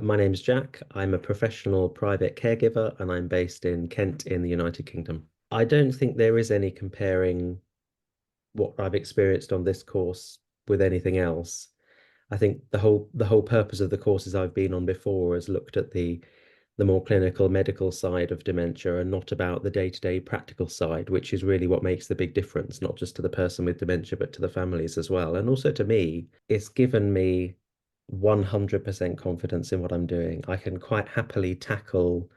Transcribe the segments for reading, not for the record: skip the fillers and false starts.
My name's Jack. I'm a professional private caregiver and I'm based in Kent in the United Kingdom. I don't think there is any comparing what I've experienced on this course with anything else. I think the whole purpose of the courses I've been on before has looked at the more clinical medical side of dementia and not about the day-to-day practical side, which is really what makes the big difference, not just to the person with dementia, but to the families as well. And also to me, it's given me 100% confidence in what I'm doing. I can quite happily tackle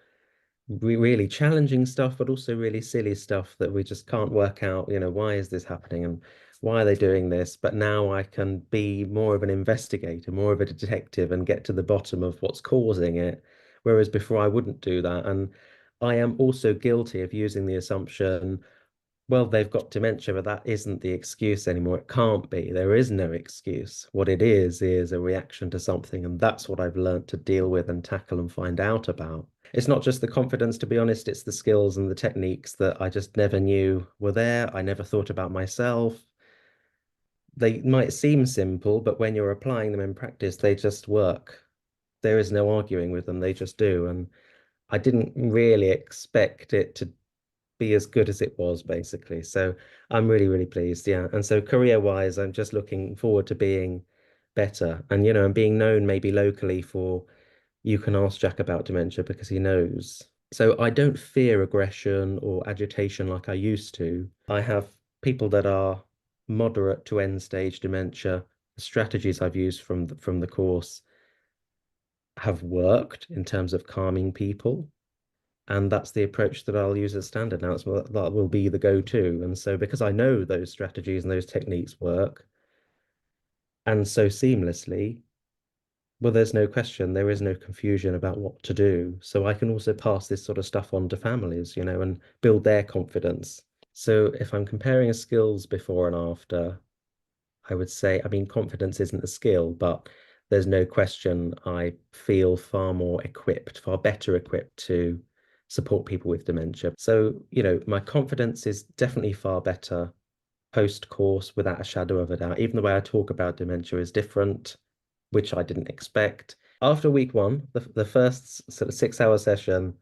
really challenging stuff, but also really silly stuff that we just can't work out, why is this happening and why are they doing this? But now I can be more of an investigator, more of a detective, and get to the bottom of what's causing it. Whereas before I wouldn't do that. And I am also guilty of using the assumption, well, they've got dementia, but that isn't the excuse anymore. It can't be. There is no excuse. What it is a reaction to something. And that's what I've learned to deal with and tackle and find out about. It's not just the confidence, to be honest, it's the skills and the techniques that I just never knew were there. I never thought about myself. They might seem simple, but when you're applying them in practice, they just work. There is no arguing with them. They just do. And I didn't really expect it to be as good as it was, basically. So I'm really, really pleased. Yeah. And so career-wise, I'm just looking forward to being better and being known maybe locally for you can ask Jack about dementia because he knows. So I don't fear aggression or agitation like I used to. I have people that are moderate to end stage dementia. The strategies I've used from the course have worked in terms of calming people. And that's the approach that I'll use as standard now. That will be the go-to. And so because I know those strategies and those techniques work and so seamlessly, well, there's no question, there is no confusion about what to do. So I can also pass this sort of stuff on to families, and build their confidence. So if I'm comparing skills before and after, I would say, I mean, confidence isn't a skill, but there's no question I feel far more equipped, far better equipped to support people with dementia. So, my confidence is definitely far better post-course without a shadow of a doubt. Even the way I talk about dementia is different, which I didn't expect. After week one, the first sort of 6 hour session,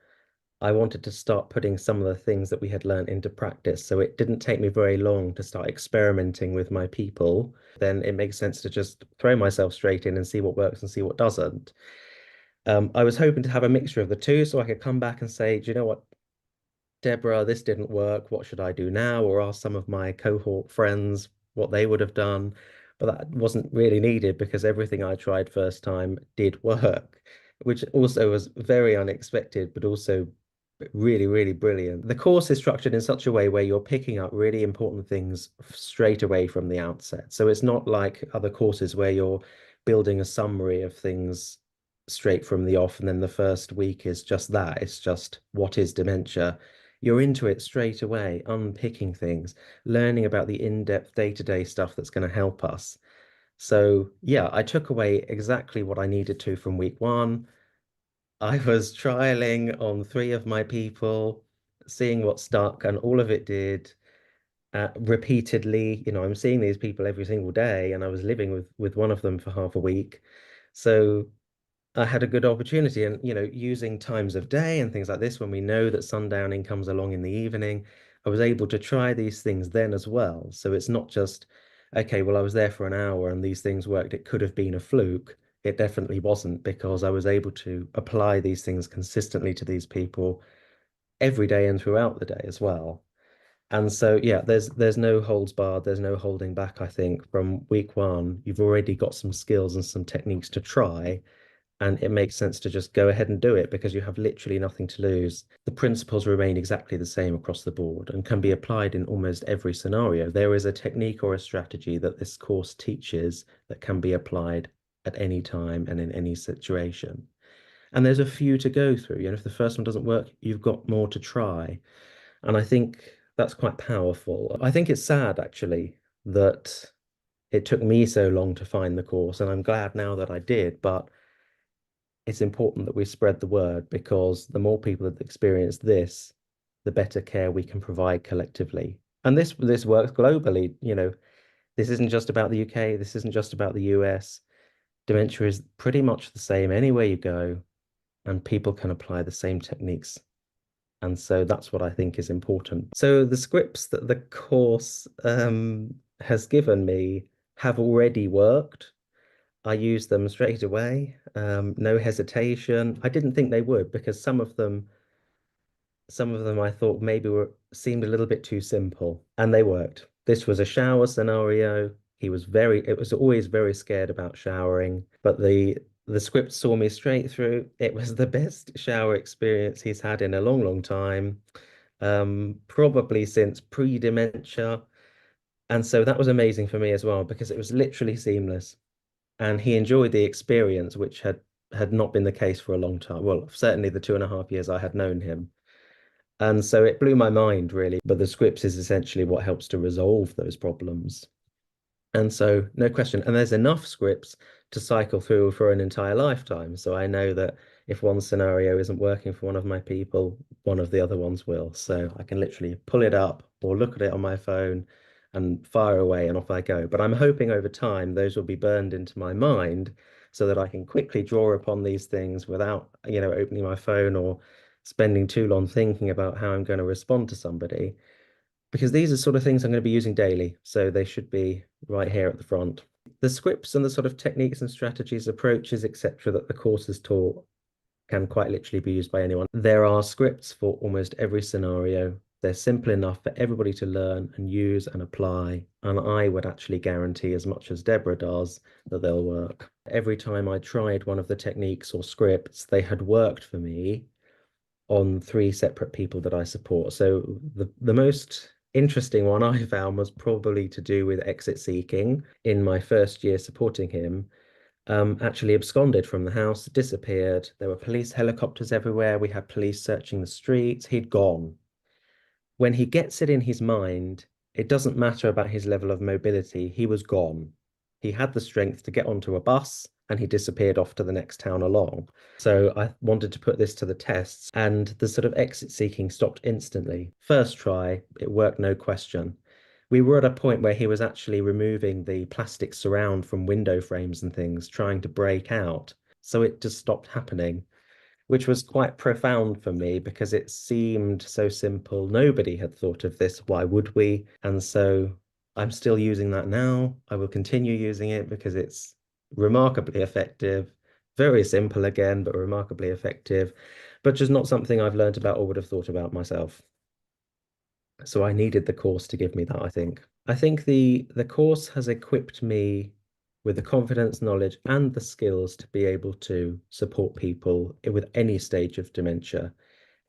I wanted to start putting some of the things that we had learned into practice. So it didn't take me very long to start experimenting with my people. Then it makes sense to just throw myself straight in and see what works and see what doesn't. I was hoping to have a mixture of the two so I could come back and say, do you know what, Deborah, this didn't work. What should I do now? Or ask some of my cohort friends what they would have done. But that wasn't really needed because everything I tried first time did work, which also was very unexpected, but also really, really brilliant. The course is structured in such a way where you're picking up really important things straight away from the outset. So it's not like other courses where you're building a summary of things straight from the off, and then the first week is just that. It's just what is dementia. You're into it straight away, unpicking things, learning about the in-depth day-to-day stuff that's going to help us. So yeah, I took away exactly what I needed to from week one. I was trialing on three of my people, seeing what stuck, and all of it did repeatedly. I'm seeing these people every single day, and I was living with one of them for half a week. So I had a good opportunity, and using times of day and things like this, when we know that sundowning comes along in the evening, I was able to try these things then as well. So it's not just, okay, well, I was there for an hour and these things worked. It could have been a fluke. It definitely wasn't because I was able to apply these things consistently to these people every day and throughout the day as well. And so, yeah, there's no holds barred, there's no holding back, I think, from week one. You've already got some skills and some techniques to try, and it makes sense to just go ahead and do it because you have literally nothing to lose. The principles remain exactly the same across the board and can be applied in almost every scenario. There is a technique or a strategy that this course teaches that can be applied at any time and in any situation. And there's a few to go through. If the first one doesn't work, you've got more to try. And I think that's quite powerful. I think it's sad, actually, that it took me so long to find the course, and I'm glad now that I did, but it's important that we spread the word because the more people that experience this, the better care we can provide collectively. And this works globally. This isn't just about the UK, this isn't just about the US. Dementia is pretty much the same anywhere you go, and people can apply the same techniques. And so that's what I think is important. So the scripts that the course has given me have already worked. I used them straight away, no hesitation. I didn't think they would because some of them I thought maybe were seemed a little bit too simple, and they worked. This was a shower scenario. It was always very scared about showering, but the script saw me straight through. It was the best shower experience he's had in a long, long time, probably since pre-dementia. And so that was amazing for me as well because it was literally seamless. And he enjoyed the experience, which had not been the case for a long time. Well, certainly the 2.5 years I had known him. And so it blew my mind, really. But the scripts is essentially what helps to resolve those problems. And so, no question. And there's enough scripts to cycle through for an entire lifetime. So I know that if one scenario isn't working for one of my people, one of the other ones will. So I can literally pull it up or look at it on my phone and fire away and off I go. But I'm hoping over time those will be burned into my mind so that I can quickly draw upon these things without, opening my phone or spending too long thinking about how I'm going to respond to somebody, because these are sort of things I'm going to be using daily, so they should be right here at the front. The scripts and the sort of techniques and strategies, approaches, etc., that the course has taught can quite literally be used by anyone. There are scripts for almost every scenario. They're simple enough for everybody to learn and use and apply. And I would actually guarantee, as much as Deborah does, that they'll work. Every time I tried one of the techniques or scripts, they had worked for me on 3 separate people that I support. So the most interesting one I found was probably to do with exit seeking. In my first year supporting him, actually absconded from the house, disappeared. There were police helicopters everywhere. We had police searching the streets. He'd gone. When he gets it in his mind, it doesn't matter about his level of mobility. He was gone. He had the strength to get onto a bus and he disappeared off to the next town along. So I wanted to put this to the tests, and the sort of exit seeking stopped instantly. First try, it worked, no question. We were at a point where he was actually removing the plastic surround from window frames and things, trying to break out. So it just stopped happening, which was quite profound for me because it seemed so simple. Nobody had thought of this. Why would we? And so I'm still using that now. I will continue using it because it's remarkably effective. Very simple again, but remarkably effective, but just not something I've learned about or would have thought about myself. So I needed the course to give me that, I think. I think the course has equipped me with the confidence, knowledge, and the skills to be able to support people with any stage of dementia,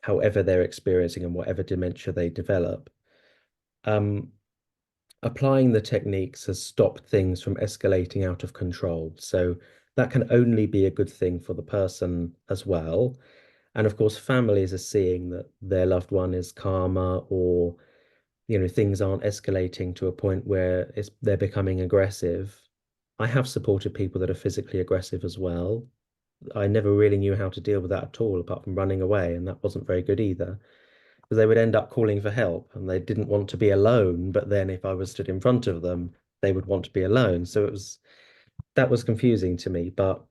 however they're experiencing and whatever dementia they develop. Um, Applying the techniques has stopped things from escalating out of control. So that can only be a good thing for the person as well. And of course, families are seeing that their loved one is calmer, or things aren't escalating to a point where they're becoming aggressive. I have supported people that are physically aggressive as well. I never really knew how to deal with that at all, apart from running away, and that wasn't very good either. Because they would end up calling for help, and they didn't want to be alone. But then, if I was stood in front of them, they would want to be alone. So that was confusing to me. But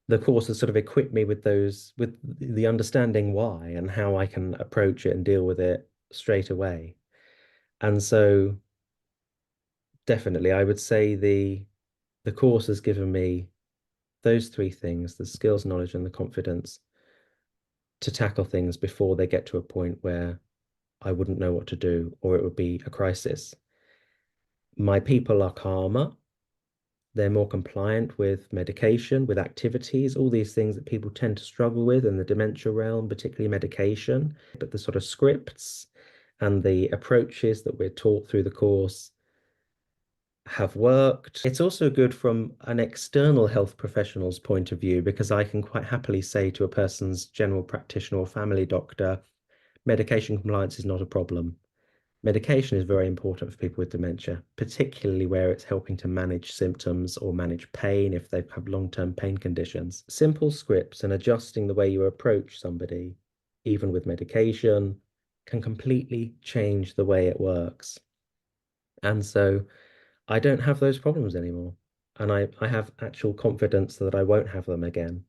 the course has sort of equipped me with the understanding why and how I can approach it and deal with it straight away. And so definitely, I would say the course has given me those 3 things: the skills, knowledge, and the confidence to tackle things before they get to a point where I wouldn't know what to do or it would be a crisis. My people are calmer. They're more compliant with medication, with activities, all these things that people tend to struggle with in the dementia realm, particularly medication. But the sort of scripts and the approaches that we're taught through the course have worked. It's also good from an external health professional's point of view, because I can quite happily say to a person's general practitioner or family doctor, medication compliance is not a problem. Medication is very important for people with dementia, particularly where it's helping to manage symptoms or manage pain if they have long-term pain conditions. Simple scripts and adjusting the way you approach somebody, even with medication, can completely change the way it works. And so I don't have those problems anymore. And I have actual confidence that I won't have them again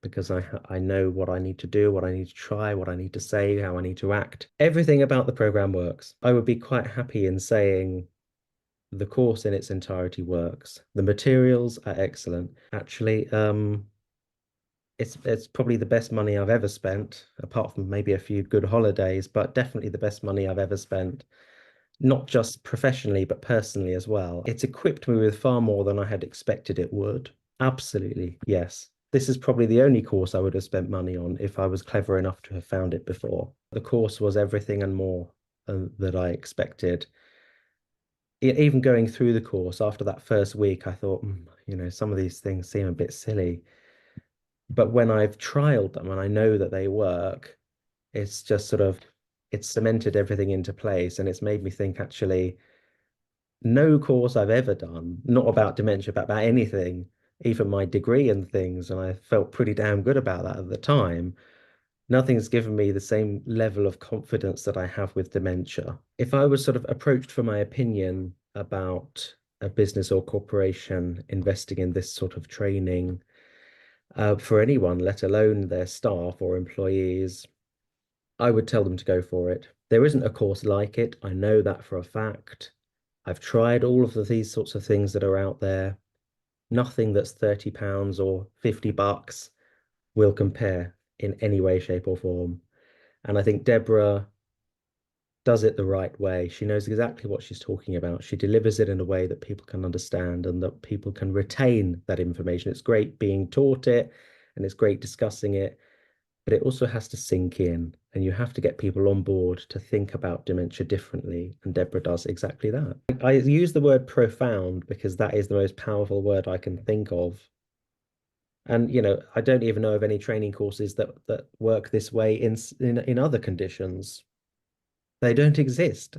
because I know what I need to do, what I need to try, what I need to say, how I need to act. Everything about the program works. I would be quite happy in saying the course in its entirety works. The materials are excellent. Actually, it's probably the best money I've ever spent, apart from maybe a few good holidays, but definitely the best money I've ever spent, not just professionally, but personally as well. It's equipped me with far more than I had expected it would. Absolutely, yes. This is probably the only course I would have spent money on if I was clever enough to have found it before. The course was everything and more that I expected. Even going through the course after that first week, I thought, some of these things seem a bit silly. But when I've trialed them and I know that they work, it's just sort of it's cemented everything into place, and it's made me think actually no course I've ever done, not about dementia, but about anything, even my degree and things, and I felt pretty damn good about that at the time. Nothing's given me the same level of confidence that I have with dementia. If I was sort of approached for my opinion about a business or corporation investing in this sort of training, for anyone, let alone their staff or employees, I would tell them to go for it. There isn't a course like it. I know that for a fact. I've tried all of these sorts of things that are out there. Nothing that's £30 or $50 will compare in any way, shape, or form. And I think Deborah does it the right way. She knows exactly what she's talking about. She delivers it in a way that people can understand and that people can retain that information. It's great being taught it and it's great discussing it, but it also has to sink in, and you have to get people on board to think about dementia differently. And Deborah does exactly that. I use the word profound because that is the most powerful word I can think of. And I don't even know of any training courses that work this way in other conditions. They don't exist.